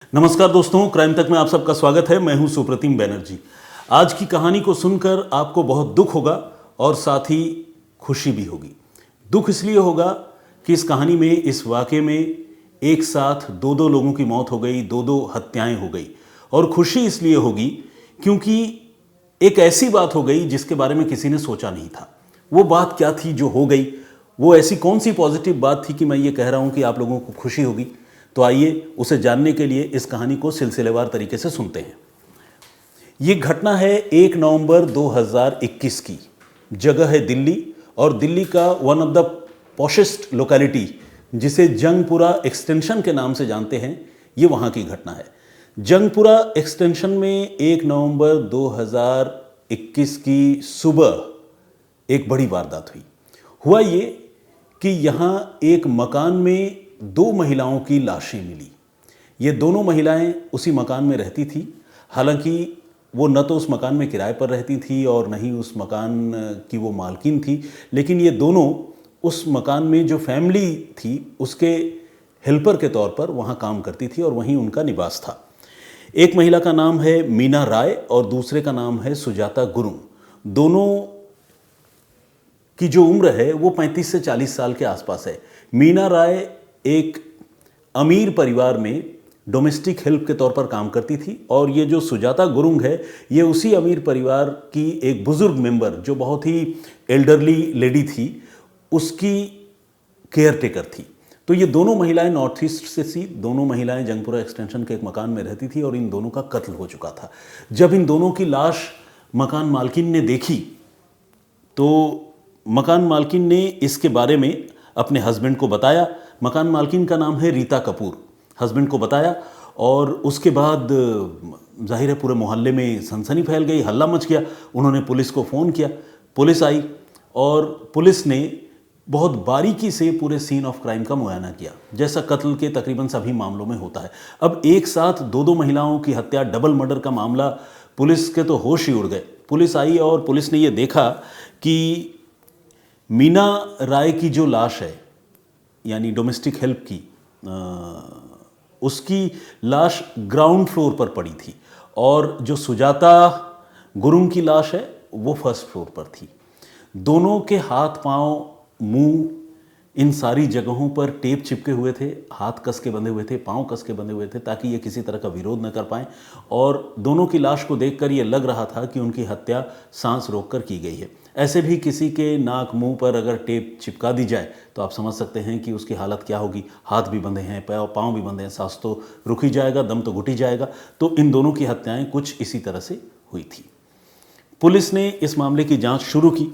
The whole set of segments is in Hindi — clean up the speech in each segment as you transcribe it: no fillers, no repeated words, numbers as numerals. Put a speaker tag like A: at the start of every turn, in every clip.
A: नमस्कार दोस्तों, क्राइम तक में आप सबका स्वागत है। मैं हूं सुप्रतिम बैनर्जी। आज की कहानी को सुनकर आपको बहुत दुख होगा और साथ ही खुशी भी होगी। दुख इसलिए होगा कि इस कहानी में, इस वाक़े में एक साथ दो दो लोगों की मौत हो गई, दो दो हत्याएं हो गई। और खुशी इसलिए होगी क्योंकि एक ऐसी बात हो गई जिसके बारे में किसी ने सोचा नहीं था। वो बात क्या थी जो हो गई? वो ऐसी कौन सी पॉजिटिव बात थी कि मैं ये कह रहा हूं कि आप लोगों को खुशी होगी? तो आइए उसे जानने के लिए इस कहानी को सिलसिलेवार तरीके से सुनते हैं। ये घटना है 1 नवंबर 2021 की। जगह है दिल्ली, और दिल्ली का one of the poshest locality जिसे जंगपुरा एक्सटेंशन के नाम से जानते हैं, ये वहाँ की घटना है। जंगपुरा एक्सटेंशन में 1 नवंबर 2021 की सुबह एक बड़ी वारदात हुई। हुआ ये कि यहाँ एक मकान में 2 महिलाओं की लाशें मिली। ये दोनों महिलाएं उसी मकान में रहती थी। हालांकि वो न तो उस मकान में किराए पर रहती थी और न ही उस मकान की वो मालकिन थी, लेकिन ये दोनों उस मकान में जो फैमिली थी उसके हेल्पर के तौर पर वहाँ काम करती थी और वहीं उनका निवास था। एक महिला का नाम है मीना राय और दूसरे का नाम है सुजाता गुरुंग। दोनों की जो उम्र है वो 35 से 40 साल के आसपास है। मीना राय एक अमीर परिवार में डोमेस्टिक हेल्प के तौर पर काम करती थी और ये जो सुजाता गुरुंग है, ये उसी अमीर परिवार की एक बुजुर्ग मेंबर, जो बहुत ही एल्डरली लेडी थी, उसकी केयर टेकर थी। तो ये दोनों महिलाएं नॉर्थ ईस्ट से थी। दोनों महिलाएं जंगपुरा एक्सटेंशन के एक मकान में रहती थी और इन दोनों का कत्ल हो चुका था। जब इन दोनों की लाश मकान मालकिन ने देखी तो मकान मालकिन ने इसके बारे में अपने हस्बैंड को बताया। मकान मालकिन का नाम है रीता कपूर। हस्बैंड को बताया और उसके बाद जाहिर है पूरे मोहल्ले में सनसनी फैल गई, हल्ला मच गया। उन्होंने पुलिस को फ़ोन किया, पुलिस आई और पुलिस ने बहुत बारीकी से पूरे सीन ऑफ क्राइम का मुआयना किया, जैसा कत्ल के तकरीबन सभी मामलों में होता है। अब एक साथ दो दो महिलाओं की हत्या, डबल मर्डर का मामला, पुलिस के तो होश ही उड़ गए। पुलिस आई और पुलिस ने ये देखा कि मीना राय की जो लाश है, यानी डोमेस्टिक हेल्प की, उसकी लाश ग्राउंड फ्लोर पर पड़ी थी और जो सुजाता गुरुंग की लाश है वो फर्स्ट फ्लोर पर थी। दोनों के हाथ, पांव, मुंह, इन सारी जगहों पर टेप चिपके हुए थे। हाथ कस के बंधे हुए थे, पांव कस के बंधे हुए थे ताकि ये किसी तरह का विरोध न कर पाएं। और दोनों की लाश को देखकर ये लग रहा था कि उनकी हत्या सांस रोककर की गई है। ऐसे भी किसी के नाक, मुंह पर अगर टेप चिपका दी जाए तो आप समझ सकते हैं कि उसकी हालत क्या होगी। हाथ भी बंधे हैं, पांव भी बंधे हैं, सांस तो रुक ही जाएगा, दम तो घुट ही जाएगा। तो इन दोनों की हत्याएं कुछ इसी तरह से हुई थी। पुलिस ने इस मामले की जांच शुरू की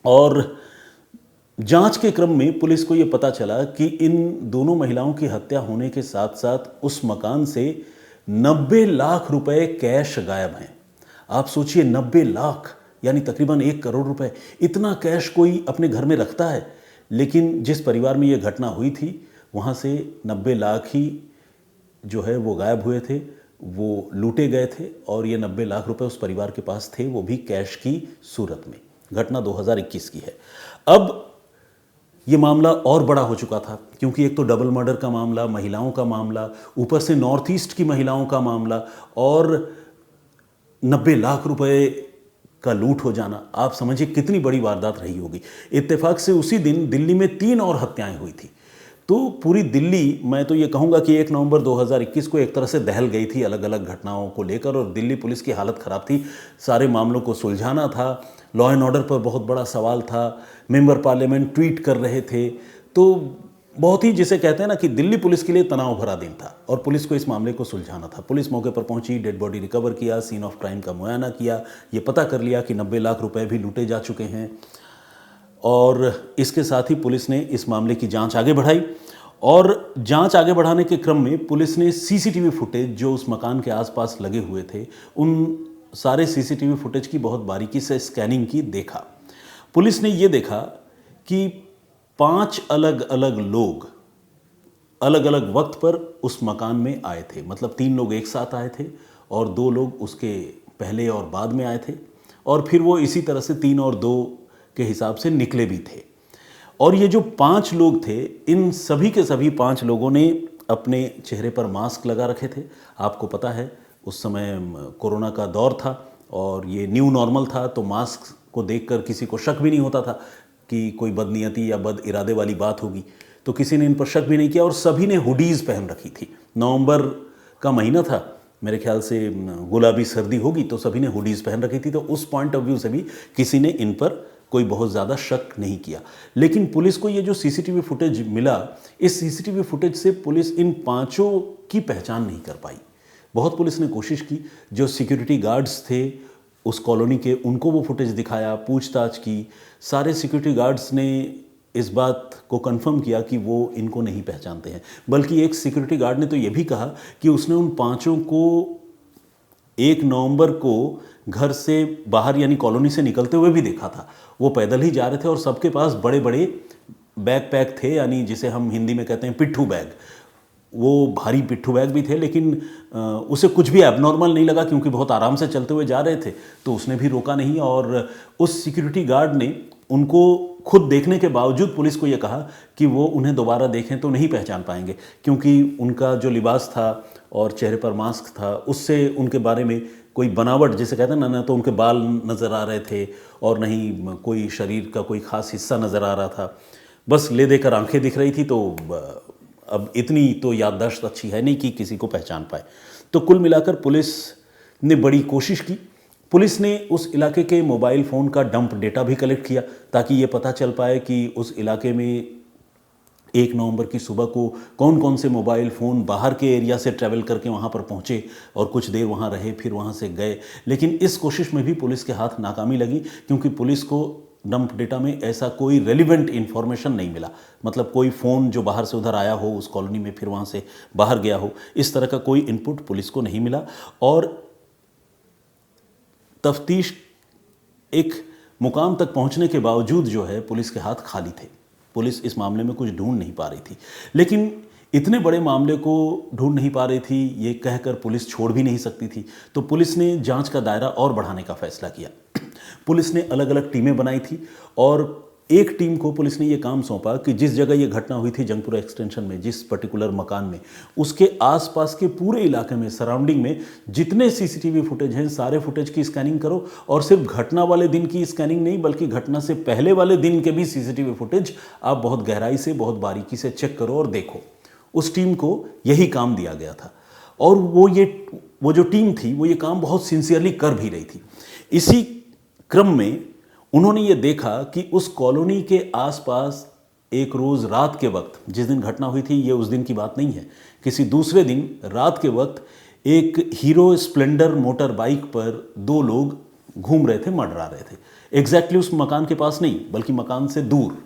A: और जांच के क्रम में पुलिस को यह पता चला कि इन दोनों महिलाओं की हत्या होने के साथ साथ उस मकान से 90 लाख रुपए कैश गायब हैं। आप सोचिए, 90 लाख यानी तकरीबन 1 करोड़ रुपए। इतना कैश कोई अपने घर में रखता है? लेकिन जिस परिवार में यह घटना हुई थी वहाँ से 90 लाख ही जो है वो गायब हुए थे, वो लूटे गए थे और ये 90 लाख रुपए उस परिवार के पास थे, वो भी कैश की सूरत में। घटना 2021 की है। अब ये मामला और बड़ा हो चुका था क्योंकि एक तो डबल मर्डर का मामला, महिलाओं का मामला, ऊपर से नॉर्थ ईस्ट की महिलाओं का मामला और 90 लाख रुपए का लूट हो जाना। आप समझिए कितनी बड़ी वारदात रही होगी। इत्तेफाक से उसी दिन दिल्ली में 3 और हत्याएं हुई थी। तो पूरी दिल्ली, मैं तो ये कहूँगा कि 1 नवंबर 2021 को एक तरह से दहल गई थी अलग अलग घटनाओं को लेकर और दिल्ली पुलिस की हालत ख़राब थी। सारे मामलों को सुलझाना था, लॉ एंड ऑर्डर पर बहुत बड़ा सवाल था, मेंबर पार्लियामेंट ट्वीट कर रहे थे। तो बहुत ही, जिसे कहते हैं ना कि दिल्ली पुलिस के लिए तनाव भरा दिन था और पुलिस को इस मामले को सुलझाना था। पुलिस मौके पर पहुंची, डेड बॉडी रिकवर किया, सीन ऑफ क्राइम का मुआयना किया, ये पता कर लिया कि 90 लाख रुपए भी लूटे जा चुके हैं और इसके साथ ही पुलिस ने इस मामले की जांच आगे बढ़ाई। और जांच आगे बढ़ाने के क्रम में पुलिस ने सीसीटीवी फुटेज जो उस मकान के आसपास लगे हुए थे, उन सारे सीसीटीवी फुटेज की बहुत बारीकी से स्कैनिंग की, देखा। पुलिस ने ये देखा कि 5 अलग अलग लोग अलग अलग वक्त पर उस मकान में आए थे। मतलब 3 लोग एक साथ आए थे और 2 लोग उसके पहले और बाद में आए थे और फिर वो इसी तरह से 3 और 2 के हिसाब से निकले भी थे। और ये जो 5 लोग थे, इन सभी के सभी 5 लोगों ने अपने चेहरे पर मास्क लगा रखे थे। आपको पता है उस समय कोरोना का दौर था और ये न्यू नॉर्मल था, तो मास्क को देखकर किसी को शक भी नहीं होता था कि कोई बदनीयती या बद इरादे वाली बात होगी, तो किसी ने इन पर शक भी नहीं किया और सभी ने हुडीज़ पहन रखी थी। नवंबर का महीना था, मेरे ख्याल से गुलाबी सर्दी होगी, तो सभी ने हुडीज़ पहन रखी थी, तो उस पॉइंट ऑफ व्यू से भी किसी ने इन पर कोई बहुत ज़्यादा शक नहीं किया। लेकिन पुलिस को ये जो सीसीटीवी फुटेज मिला, इस सीसीटीवी फुटेज से पुलिस इन पांचों की पहचान नहीं कर पाई। बहुत पुलिस ने कोशिश की, जो सिक्योरिटी गार्ड्स थे उस कॉलोनी के, उनको वो फुटेज दिखाया, पूछताछ की। सारे सिक्योरिटी गार्ड्स ने इस बात को कंफर्म किया कि वो इनको नहीं पहचानते हैं, बल्कि एक सिक्योरिटी गार्ड ने तो ये भी कहा कि उसने उन पांचों को 1 नवंबर को घर से बाहर यानी कॉलोनी से निकलते हुए भी देखा था। वो पैदल ही जा रहे थे और सबके पास बड़े बड़े बैग पैक थे, यानी जिसे हम हिंदी में कहते हैं पिट्ठू बैग। वो भारी पिट्ठू बैग भी थे, लेकिन उसे कुछ भी एबनॉर्मल नहीं लगा क्योंकि बहुत आराम से चलते हुए जा रहे थे, तो उसने भी रोका नहीं। और उस सिक्योरिटी गार्ड ने उनको खुद देखने के बावजूद पुलिस को यह कहा कि वो उन्हें दोबारा देखें तो नहीं पहचान पाएंगे, क्योंकि उनका जो लिबास था और चेहरे पर मास्क था उससे उनके बारे में कोई बनावट, जिसे कहते हैं ना, तो उनके बाल नज़र आ रहे थे और नहीं कोई शरीर का कोई ख़ास हिस्सा नज़र आ रहा था, बस ले देकर आंखें दिख रही थी। तो अब इतनी तो याददाश्त अच्छी है नहीं कि किसी को पहचान पाए। तो कुल मिलाकर पुलिस ने बड़ी कोशिश की। पुलिस ने उस इलाके के मोबाइल फ़ोन का डंप डेटा भी कलेक्ट किया ताकि ये पता चल पाए कि उस इलाके में 1 नवंबर की सुबह को कौन कौन से मोबाइल फ़ोन बाहर के एरिया से ट्रैवल करके वहाँ पर पहुँचे और कुछ देर वहाँ रहे, फिर वहाँ से गए। लेकिन इस कोशिश में भी पुलिस के हाथ नाकामी लगी, क्योंकि पुलिस को डंप डेटा में ऐसा कोई रेलिवेंट इन्फॉर्मेशन नहीं मिला। मतलब कोई फ़ोन जो बाहर से उधर आया हो उस कॉलोनी में, फिर वहाँ से बाहर गया हो, इस तरह का कोई इनपुट पुलिस को नहीं मिला। और तफ्तीश एक मुकाम तक पहुंचने के बावजूद जो है पुलिस के हाथ खाली थे। पुलिस इस मामले में कुछ ढूंढ नहीं पा रही थी। लेकिन इतने बड़े मामले को ढूंढ नहीं पा रही थी ये कहकर पुलिस छोड़ भी नहीं सकती थी, तो पुलिस ने जांच का दायरा और बढ़ाने का फैसला किया। पुलिस ने अलग अलग टीमें बनाई थी और एक टीम को पुलिस ने ये काम सौंपा कि जिस जगह ये घटना हुई थी जंगपुरा एक्सटेंशन में, जिस पर्टिकुलर मकान में, उसके आसपास के पूरे इलाके में, सराउंडिंग में जितने सीसीटीवी फुटेज हैं सारे फुटेज की स्कैनिंग करो। और सिर्फ घटना वाले दिन की स्कैनिंग नहीं, बल्कि घटना से पहले वाले दिन के भी सीसीटीवी फुटेज आप बहुत गहराई से, बहुत बारीकी से चेक करो और देखो। उस टीम को यही काम दिया गया था और वो जो टीम थी वो ये काम बहुत सिंसियरली कर भी रही थी। इसी क्रम में उन्होंने ये देखा कि उस कॉलोनी के आसपास एक रोज़ रात के वक्त, जिस दिन घटना हुई थी ये उस दिन की बात नहीं है, किसी दूसरे दिन रात के वक्त एक हीरो स्प्लेंडर मोटर बाइक पर 2 लोग घूम रहे थे, मंडरा रहे थे। एग्जैक्टली उस मकान के पास नहीं, बल्कि मकान से दूर,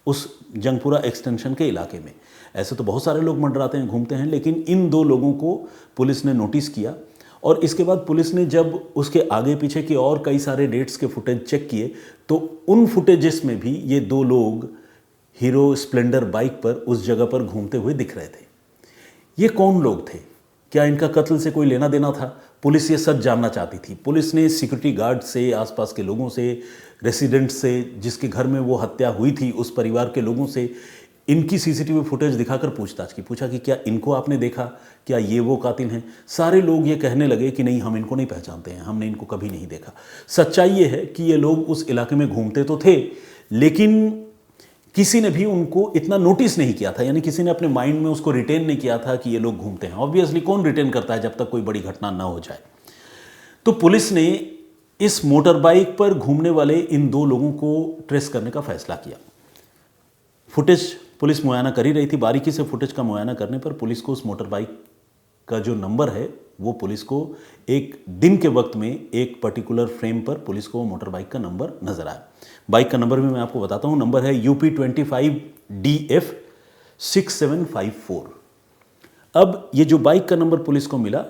A: उस जंगपुरा एक्सटेंशन के इलाके में। ऐसे तो बहुत सारे लोग मंडराते हैं, घूमते हैं, लेकिन इन 2 लोगों को पुलिस ने नोटिस किया। और इसके बाद पुलिस ने जब उसके आगे पीछे के और कई सारे डेट्स के फुटेज चेक किए, तो उन फुटेजेस में भी ये 2 लोग हीरो स्प्लेंडर बाइक पर उस जगह पर घूमते हुए दिख रहे थे। ये कौन लोग थे? क्या इनका कत्ल से कोई लेना देना था? पुलिस ये सच जानना चाहती थी। पुलिस ने सिक्योरिटी गार्ड से, आसपास के लोगों से, रेसिडेंट से, जिसके घर में वो हत्या हुई थी उस परिवार के लोगों से इनकी सीसीटीवी फुटेज दिखाकर पूछताछ की। पूछा कि क्या इनको आपने देखा, क्या ये वो कातिल हैं? सारे लोग ये कहने लगे कि नहीं, हम इनको नहीं पहचानते हैं, हमने इनको कभी नहीं देखा। सच्चाई ये है कि ये लोग उस इलाके में घूमते तो थे, लेकिन किसी ने भी उनको इतना नोटिस नहीं किया था, यानी किसी ने अपने माइंड में उसको रिटेन नहीं किया था कि ये लोग घूमते हैं। ऑब्वियसली कौन रिटेन करता है जब तक कोई बड़ी घटना ना हो जाए। तो पुलिस ने इस मोटर बाइक पर घूमने वाले इन 2 लोगों को ट्रेस करने का फैसला किया। फुटेज पुलिस मुआयना कर ही रही थी। बारीकी से फुटेज का मुआयना करने पर पुलिस को उस मोटर बाइक का जो नंबर है वो पुलिस को एक दिन के वक्त में एक पर्टिकुलर फ्रेम पर पुलिस को मोटर बाइक का नंबर नजर आया। बाइक का नंबर भी मैं आपको बताता हूँ। नंबर है UP25DF 6754। अब ये जो बाइक का नंबर पुलिस को मिला,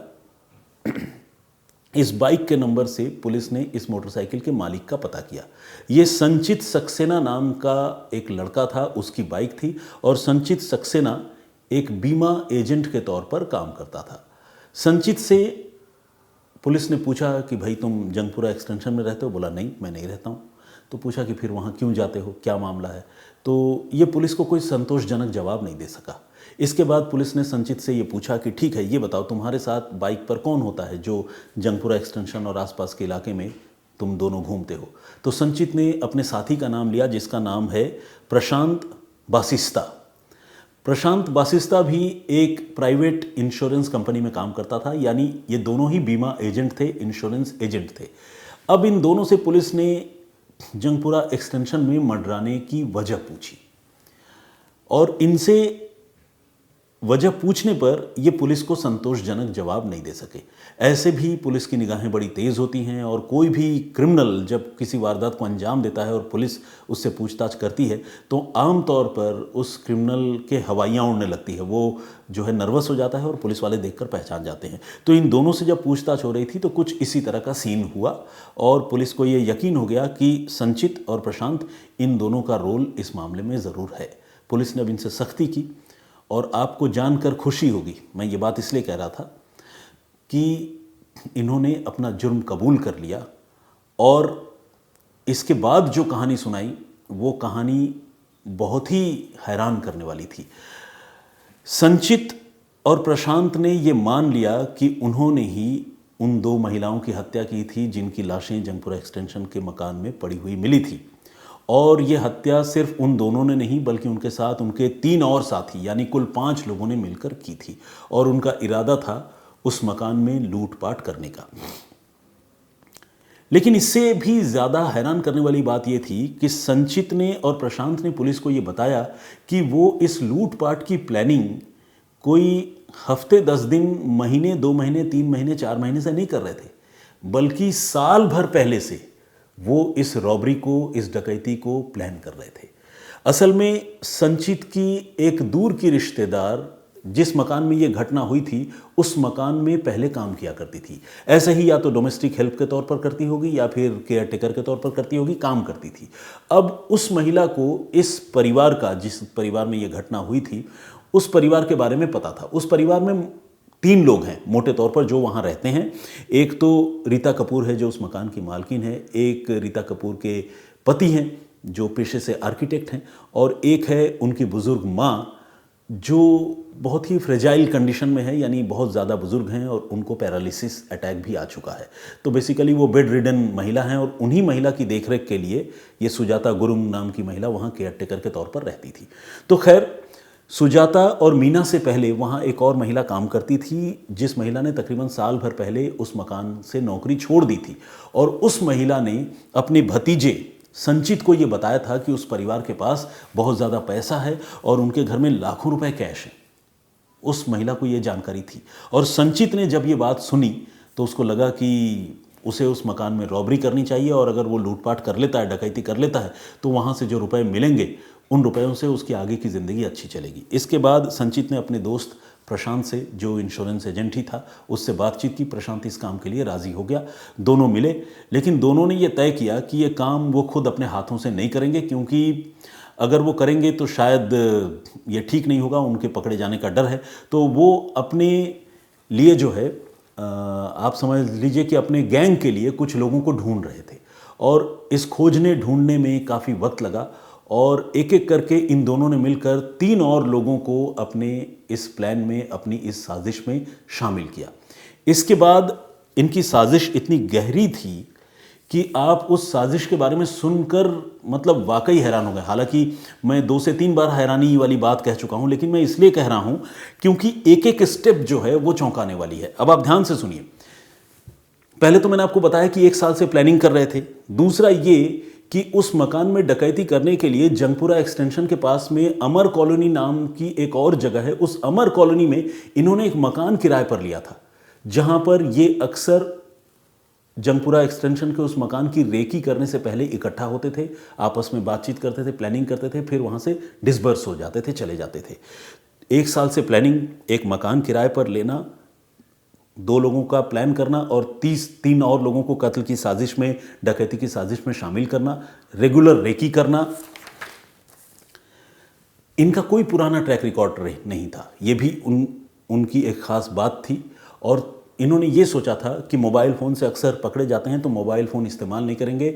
A: इस बाइक के नंबर से पुलिस ने इस मोटरसाइकिल के मालिक का पता किया। ये संचित सक्सेना नाम का एक लड़का था, उसकी बाइक थी और संचित सक्सेना एक बीमा एजेंट के तौर पर काम करता था। संचित से पुलिस ने पूछा कि भाई तुम जंगपुरा एक्सटेंशन में रहते हो? बोला नहीं, मैं नहीं रहता हूँ। तो पूछा कि फिर वहाँ क्यों जाते हो, क्या मामला है? तो ये पुलिस को कोई संतोषजनक जवाब नहीं दे सका। इसके बाद पुलिस ने संचित से ये पूछा कि ठीक है, ये बताओ तुम्हारे साथ बाइक पर कौन होता है जो जंगपुरा एक्सटेंशन और आसपास के इलाके में तुम दोनों घूमते हो। तो संचित ने अपने साथी का नाम लिया जिसका नाम है प्रशांत बासिस्ता। प्रशांत बासिस्ता भी एक प्राइवेट इंश्योरेंस कंपनी में काम करता था, यानी ये दोनों ही बीमा एजेंट थे, इंश्योरेंस एजेंट थे। अब इन दोनों से पुलिस ने जंगपुरा एक्सटेंशन में मंडराने की वजह पूछी और इनसे वजह पूछने पर ये पुलिस को संतोषजनक जवाब नहीं दे सके। ऐसे भी पुलिस की निगाहें बड़ी तेज़ होती हैं और कोई भी क्रिमिनल जब किसी वारदात को अंजाम देता है और पुलिस उससे पूछताछ करती है तो आम तौर पर उस क्रिमिनल के हवाइयाँ उड़ने लगती है, वो जो है नर्वस हो जाता है और पुलिस वाले देखकर पहचान जाते हैं। तो इन दोनों से जब पूछताछ हो रही थी तो कुछ इसी तरह का सीन हुआ और पुलिस को ये यकीन हो गया कि संचित और प्रशांत इन दोनों का रोल इस मामले में ज़रूर है। पुलिस ने अब इनसे सख्ती की और आपको जानकर खुशी होगी, मैं ये बात इसलिए कह रहा था कि इन्होंने अपना जुर्म कबूल कर लिया और इसके बाद जो कहानी सुनाई वो कहानी बहुत ही हैरान करने वाली थी। संचित और प्रशांत ने ये मान लिया कि उन्होंने ही उन 2 महिलाओं की हत्या की थी जिनकी लाशें जंगपुरा एक्सटेंशन के मकान में पड़ी हुई मिली थी। और ये हत्या सिर्फ उन दोनों ने नहीं बल्कि उनके साथ उनके 3 और साथी यानी कुल 5 लोगों ने मिलकर की थी और उनका इरादा था उस मकान में लूटपाट करने का। लेकिन इससे भी ज़्यादा हैरान करने वाली बात यह थी कि संचित ने और प्रशांत ने पुलिस को ये बताया कि वो इस लूटपाट की प्लानिंग कोई हफ्ते 10 दिन, महीने, 2 महीने, 3 महीने, 4 महीने से नहीं कर रहे थे, बल्कि साल भर पहले से वो इस रॉबरी को, इस डकैती को प्लान कर रहे थे। असल में संचित की एक दूर की रिश्तेदार जिस मकान में ये घटना हुई थी उस मकान में पहले काम किया करती थी। ऐसे ही या तो डोमेस्टिक हेल्प के तौर पर करती होगी या फिर केयर टेकर के तौर पर करती होगी, काम करती थी। अब उस महिला को इस परिवार का, जिस परिवार में ये घटना हुई थी, उस परिवार के बारे में पता था। उस परिवार में 3 लोग हैं मोटे तौर पर जो वहाँ रहते हैं। एक तो रीता कपूर है जो उस मकान की मालकिन है, एक रीता कपूर के पति हैं जो पेशे से आर्किटेक्ट हैं और एक है उनकी बुज़ुर्ग माँ जो बहुत ही फ्रेजाइल कंडीशन में है, यानी बहुत ज़्यादा बुज़ुर्ग हैं और उनको पैरालिसिस अटैक भी आ चुका है। तो बेसिकली वो बेड रिडन महिला हैं और उन्हीं महिला की देखरेख के लिए ये सुजाता गुरुंग नाम की महिला वहाँ केयर टेकर के तौर पर रहती थी। तो खैर, सुजाता और मीना से पहले वहाँ एक और महिला काम करती थी जिस महिला ने तकरीबन साल भर पहले उस मकान से नौकरी छोड़ दी थी और उस महिला ने अपने भतीजे संचित को ये बताया था कि उस परिवार के पास बहुत ज़्यादा पैसा है और उनके घर में लाखों रुपए कैश हैं। उस महिला को ये जानकारी थी और संचित ने जब ये बात सुनी तो उसको लगा कि उसे उस मकान में रॉबरी करनी चाहिए और अगर वो लूटपाट कर लेता है, डकैती कर लेता है, तो वहाँ से जो रुपए मिलेंगे उन रुपयों से उसकी आगे की ज़िंदगी अच्छी चलेगी। इसके बाद संचित ने अपने दोस्त प्रशांत से, जो इंश्योरेंस एजेंट ही था, उससे बातचीत की। प्रशांत इस काम के लिए राज़ी हो गया। दोनों मिले, लेकिन दोनों ने ये तय किया कि ये काम वो खुद अपने हाथों से नहीं करेंगे क्योंकि अगर वो करेंगे तो शायद ये ठीक नहीं होगा, उनके पकड़े जाने का डर है। तो वो अपने लिए जो है, आप समझ लीजिए कि अपने गैंग के लिए कुछ लोगों को ढूंढ रहे थे और इस खोजने ढूंढने में काफ़ी वक्त लगा और एक एक करके इन दोनों ने मिलकर 3 और लोगों को अपने इस प्लान में, अपनी इस साजिश में शामिल किया। इसके बाद इनकी साजिश इतनी गहरी थी कि आप उस साजिश के बारे में सुनकर मतलब वाकई हैरान हो गए। हालांकि मैं 2 से 3 बार हैरानी वाली बात कह चुका हूं, लेकिन मैं इसलिए कह रहा हूं क्योंकि एक एक स्टेप जो है वो चौंकाने वाली है। अब आप ध्यान से सुनिए। पहले तो मैंने आपको बताया कि 1 साल से प्लानिंग कर रहे थे। दूसरा ये कि उस मकान में डकैती करने के लिए जंगपुरा एक्सटेंशन के पास में अमर कॉलोनी नाम की एक और जगह है, उस अमर कॉलोनी में इन्होंने एक मकान किराए पर लिया था जहां पर ये अक्सर जंगपुरा एक्सटेंशन के उस मकान की रेकी करने से पहले इकट्ठा होते थे, आपस में बातचीत करते थे, प्लानिंग करते थे, फिर वहाँ से डिसबर्स हो जाते थे, चले जाते थे। 1 साल से प्लानिंग, एक मकान किराए पर लेना, 2 लोगों का प्लान करना और 3 और लोगों को कत्ल की साजिश में, डकैती की साजिश में शामिल करना, रेगुलर रेकी करना। इनका कोई पुराना ट्रैक रिकॉर्ड नहीं था, ये भी उनकी एक ख़ास बात थी। और इन्होंने ये सोचा था कि मोबाइल फ़ोन से अक्सर पकड़े जाते हैं तो मोबाइल फ़ोन इस्तेमाल नहीं करेंगे,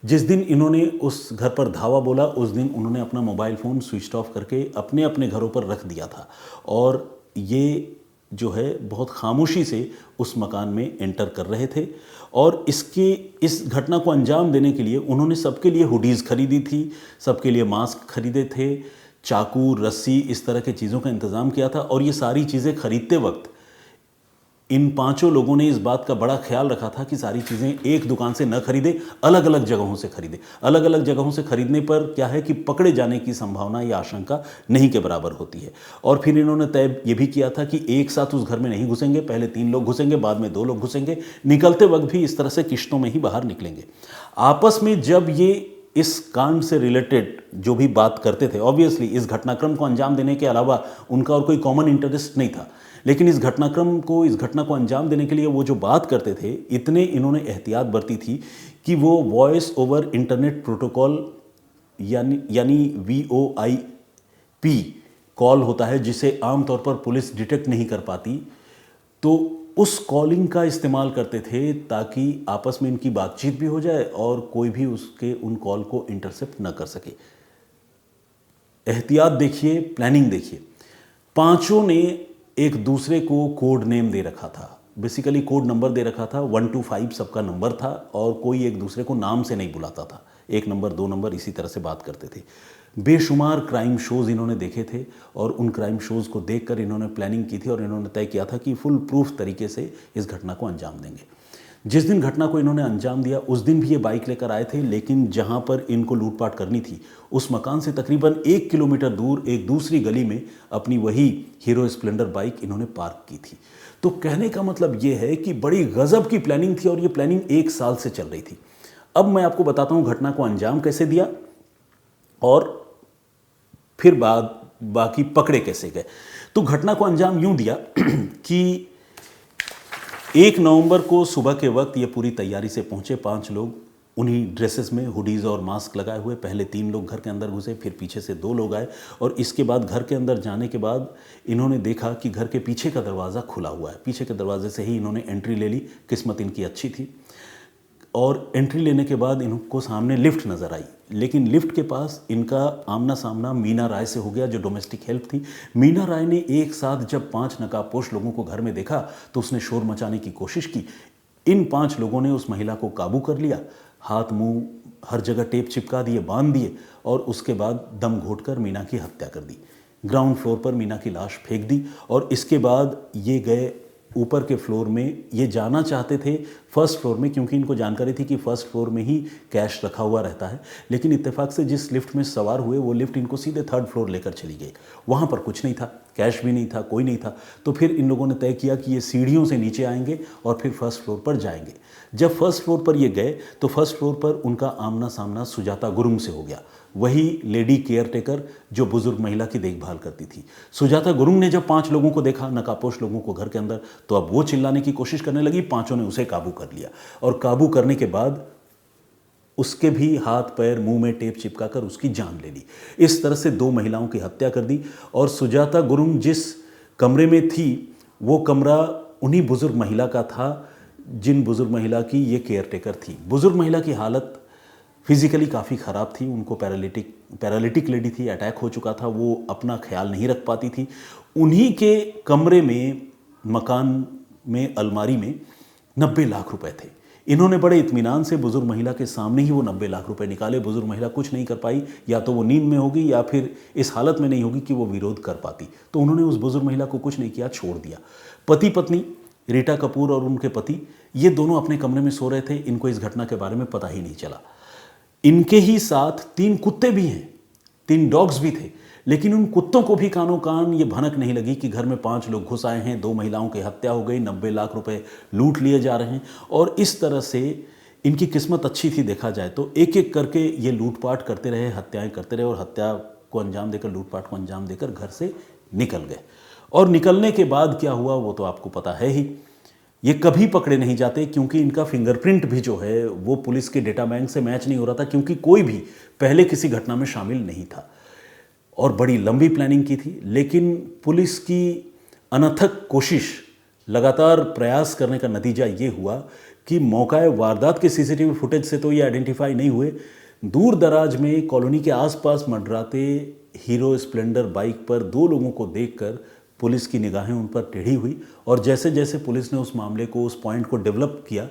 A: जिस दिन इन्होंने उस घर पर धावा बोला उस दिन उन्होंने अपना मोबाइल फ़ोन स्विच ऑफ करके अपने अपने घरों पर रख दिया था और ये जो है बहुत खामोशी से उस मकान में एंटर कर रहे थे। और इस घटना को अंजाम देने के लिए उन्होंने सबके लिए हुडीज़ खरीदी थी, सबके लिए मास्क खरीदे थे, चाकू, रस्सी, इस तरह की चीज़ों का इंतज़ाम किया था। और ये सारी चीज़ें खरीदते वक्त इन पांचों लोगों ने इस बात का बड़ा ख्याल रखा था कि सारी चीज़ें एक दुकान से न खरीदे, अलग अलग जगहों से खरीदे। अलग अलग जगहों से खरीदने पर क्या है कि पकड़े जाने की संभावना या आशंका नहीं के बराबर होती है। और फिर इन्होंने तय ये भी किया था कि एक साथ उस घर में नहीं घुसेंगे, पहले 3 लोग घुसेंगे, बाद में 2 लोग घुसेंगे, निकलते वक्त भी इस तरह से किश्तों में ही बाहर निकलेंगे। आपस में जब ये इस कांड से रिलेटेड जो भी बात करते थे, ऑब्वियसली इस घटनाक्रम को अंजाम देने के अलावा उनका और कोई कॉमन इंटरेस्ट नहीं था, लेकिन इस घटना को अंजाम देने के लिए वो जो बात करते थे, इतने इन्होंने एहतियात बरती थी कि वो वॉइस ओवर इंटरनेट प्रोटोकॉल यानी VoIP कॉल होता है, जिसे आमतौर पर पुलिस डिटेक्ट नहीं कर पाती, तो उस कॉलिंग का इस्तेमाल करते थे ताकि आपस में इनकी बातचीत भी हो जाए और कोई भी उन कॉल को इंटरसेप्ट न कर सके। एहतियात देखिए, प्लानिंग देखिए। पांचों ने एक दूसरे को कोड नेम दे रखा था, बेसिकली कोड नंबर दे रखा था। 1 to 5 सबका नंबर था और कोई एक दूसरे को नाम से नहीं बुलाता था, 1 नंबर 2 नंबर इसी तरह से बात करते थे। बेशुमार क्राइम शोज़ इन्होंने देखे थे और उन क्राइम शोज़ को देखकर इन्होंने प्लानिंग की थी और इन्होंने तय किया था कि फुल प्रूफ तरीके से इस घटना को अंजाम देंगे। जिस दिन घटना को इन्होंने अंजाम दिया उस दिन भी ये बाइक लेकर आए थे, लेकिन जहां पर इनको लूटपाट करनी थी उस मकान से तकरीबन 1 किलोमीटर दूर एक दूसरी गली में अपनी वही हीरो स्प्लेंडर बाइक इन्होंने पार्क की थी। तो कहने का मतलब ये है कि बड़ी गजब की प्लानिंग थी और ये प्लानिंग 1 साल से चल रही थी। अब मैं आपको बताता हूं घटना को अंजाम कैसे दिया और फिर बाकी पकड़े कैसे गए। तो घटना को अंजाम यूं दिया कि 1 नवंबर को सुबह के वक्त ये पूरी तैयारी से पहुंचे 5 लोग, उन्हीं ड्रेसेस में, हुडीज़ और मास्क लगाए हुए। पहले 3 लोग घर के अंदर घुसे, फिर पीछे से 2 लोग आए और इसके बाद घर के अंदर जाने के बाद इन्होंने देखा कि घर के पीछे का दरवाज़ा खुला हुआ है। पीछे के दरवाजे से ही इन्होंने एंट्री ले ली, किस्मत इनकी अच्छी थी। और एंट्री लेने के बाद इनको सामने लिफ्ट नज़र आई, लेकिन लिफ्ट के पास इनका आमना सामना मीना राय से हो गया जो डोमेस्टिक हेल्प थी। मीना राय ने एक साथ जब 5 नकाबपोश लोगों को घर में देखा तो उसने शोर मचाने की कोशिश की। इन 5 लोगों ने उस महिला को काबू कर लिया, हाथ मुंह हर जगह टेप चिपका दिए, बांध दिए और उसके बाद दम घोंटकर मीना की हत्या कर दी। ग्राउंड फ्लोर पर मीना की लाश फेंक दी और इसके बाद ये गए ऊपर के फ्लोर में। ये जाना चाहते थे फर्स्ट फ्लोर में, क्योंकि इनको जानकारी थी कि फर्स्ट फ्लोर में ही कैश रखा हुआ रहता है, लेकिन इत्तेफाक से जिस लिफ्ट में सवार हुए वो लिफ्ट इनको सीधे 3rd फ्लोर लेकर चली गई। वहाँ पर कुछ नहीं था, कैश भी नहीं था, कोई नहीं था। तो फिर इन लोगों ने तय किया कि ये सीढ़ियों से नीचे आएंगे और फिर फर्स्ट फ्लोर पर जाएंगे। जब फर्स्ट फ्लोर पर ये गए तो फर्स्ट फ्लोर पर उनका आमना सामना सुजाता गुरुंग से हो गया, वही लेडी केयर टेकर जो बुजुर्ग महिला की देखभाल करती थी। सुजाता गुरुंग ने जब 5 लोगों को देखा, नकाबपोश लोगों को घर के अंदर, तो अब वो चिल्लाने की कोशिश करने लगी। 5 ने उसे काबू कर लिया और काबू करने के बाद उसके भी हाथ पैर मुंह में टेप चिपकाकर उसकी जान ले ली। इस तरह से 2 महिलाओं की हत्या कर दी। और सुजाता गुरुंग जिस कमरे में थी वो कमरा उन्हीं बुजुर्ग महिला का था जिन बुजुर्ग महिला की ये केयर टेकर थी। बुजुर्ग महिला की हालत फिजिकली काफ़ी ख़राब थी, उनको पैरालिटिक लेडी थी, अटैक हो चुका था, वो अपना ख्याल नहीं रख पाती थी। उन्हीं के कमरे में, मकान में, अलमारी में 90 लाख रुपए थे। इन्होंने बड़े इत्मीनान से बुजुर्ग महिला के सामने ही वो 90 लाख रुपए निकाले। बुजुर्ग महिला कुछ नहीं कर पाई, या तो वो नींद में होगी या फिर इस हालत में नहीं होगी कि वो विरोध कर पाती। तो उन्होंने उस बुजुर्ग महिला को कुछ नहीं किया, छोड़ दिया। पति पत्नी रीटा कपूर और उनके पति, ये दोनों अपने कमरे में सो रहे थे। इनको इस घटना के बारे में पता ही नहीं चला। इनके ही साथ 3 कुत्ते भी हैं, 3 डॉग्स भी थे, लेकिन उन कुत्तों को भी कानों कान ये भनक नहीं लगी कि घर में 5 लोग घुस आए हैं, 2 महिलाओं की हत्या हो गई, 90 लाख रुपए लूट लिए जा रहे हैं। और इस तरह से इनकी किस्मत अच्छी थी देखा जाए तो। एक एक करके ये लूटपाट करते रहे, हत्याएं करते रहे और हत्या को अंजाम देकर, लूटपाट को अंजाम देकर घर से निकल गए। और निकलने के बाद क्या हुआ वो तो आपको पता है ही। ये कभी पकड़े नहीं जाते क्योंकि इनका फिंगरप्रिंट भी जो है वो पुलिस के डेटा बैंक से मैच नहीं हो रहा था, क्योंकि कोई भी पहले किसी घटना में शामिल नहीं था। और बड़ी लंबी प्लानिंग की थी, लेकिन पुलिस की अनथक कोशिश लगातार प्रयास करने का नतीजा ये हुआ कि मौका वारदात के सीसीटीवी फुटेज से तो ये आइडेंटिफाई नहीं हुए। दूर दराज में कॉलोनी के आसपास मंडराते हीरो स्प्लेंडर बाइक पर दो लोगों को देखकर पुलिस की निगाहें उन पर टेढ़ी हुई और जैसे जैसे पुलिस ने उस मामले को, उस पॉइंट को डेवलप किया,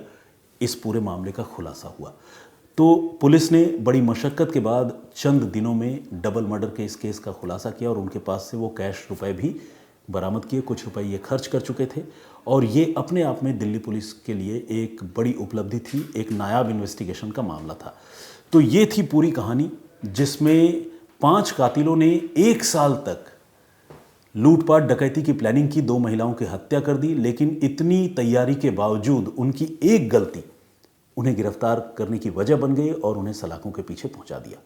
A: इस पूरे मामले का खुलासा हुआ। तो पुलिस ने बड़ी मशक्क़त के बाद चंद दिनों में डबल मर्डर के इस केस का खुलासा किया और उनके पास से वो कैश रुपए भी बरामद किए। कुछ रुपए ये खर्च कर चुके थे और ये अपने आप में दिल्ली पुलिस के लिए एक बड़ी उपलब्धि थी, एक नायाब इन्वेस्टिगेशन का मामला था। तो ये थी पूरी कहानी, जिसमें 5 कातिलों ने 1 साल तक लूटपाट डकैती की प्लानिंग की, 2 महिलाओं की हत्या कर दी, लेकिन इतनी तैयारी के बावजूद उनकी एक गलती उन्हें गिरफ्तार करने की वजह बन गई और उन्हें सलाखों के पीछे पहुंचा दिया।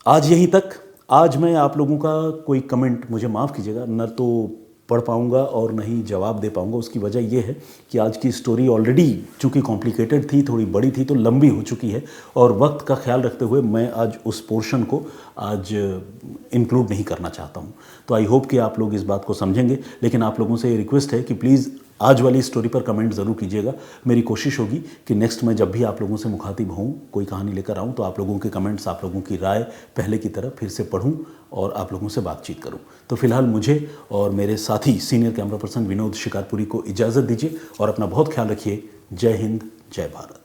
A: आज यहीं तक। आज मैं आप लोगों का कोई कमेंट, मुझे माफ़ कीजिएगा, न तो पढ़ पाऊंगा और न ही जवाब दे पाऊंगा। उसकी वजह यह है कि आज की स्टोरी ऑलरेडी चूँकि कॉम्प्लिकेटेड थी, थोड़ी बड़ी थी, तो लंबी हो चुकी है और वक्त का ख्याल रखते हुए मैं आज उस पोर्शन को आज इंक्लूड नहीं करना चाहता हूं। तो आई होप कि आप लोग इस बात को समझेंगे, लेकिन आप लोगों से ये रिक्वेस्ट है कि प्लीज़ आज वाली स्टोरी पर कमेंट ज़रूर कीजिएगा। मेरी कोशिश होगी कि नेक्स्ट मैं जब भी आप लोगों से मुखातिब हूँ, कोई कहानी लेकर आऊँ, तो आप लोगों के कमेंट्स, आप लोगों की राय पहले की तरह फिर से पढूं और आप लोगों से बातचीत करूं। तो फिलहाल मुझे और मेरे साथी senior camera person Vinod Shikarpuri को इजाज़त दीजिए और अपना बहुत ख्याल रखिए। जय हिंद, जय भारत।